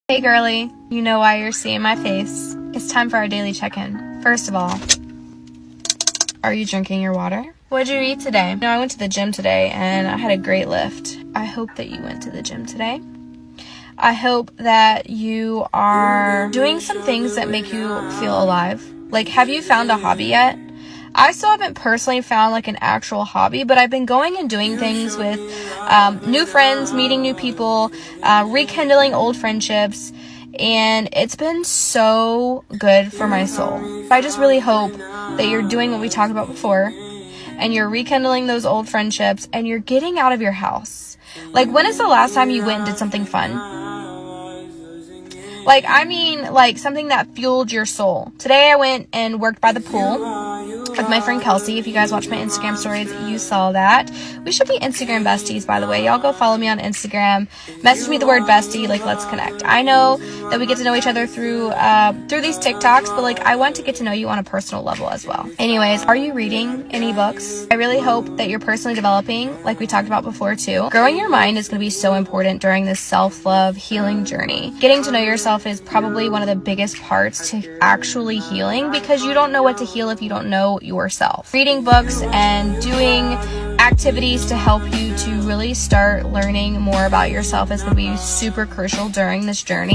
Hey girly, you know why you're seeing my face. It's time for our daily check-in. First of all, are you drinking your water? What did you eat today? I went to the gym today and I had a great lift. I hope that you went to the gym today. I hope that you are doing some things that make you feel alive. Like, have you found a hobby yet? I still haven't personally found like an actual hobby, but I've been going and doing things with new friends, meeting new people, rekindling old friendships, and it's been so good for my soul. I just really hope that you're doing what we talked about before, and you're rekindling those old friendships, and you're getting out of your house. Like, when is the last time you went and did something fun? Like, I mean, like, something that fueled your soul. Today I went and worked by the pool with my friend Kelsey. If you guys watch my Instagram stories, you saw that. We should be Instagram besties, by the way. Y'all go follow me on Instagram. Message me the word bestie, like, let's connect. I know that we get to know each other through these TikToks, but like, I want to get to know you on a personal level as well. Anyways, are you reading any books? I really hope that you're personally developing, like we talked about before too. Growing your mind is going to be so important during this self-love healing journey. Getting to know yourself is probably one of the biggest parts to actually healing, because you don't know what to heal if you don't know yourself. Reading books and doing activities to help you to really start learning more about yourself is going to be super crucial during this journey.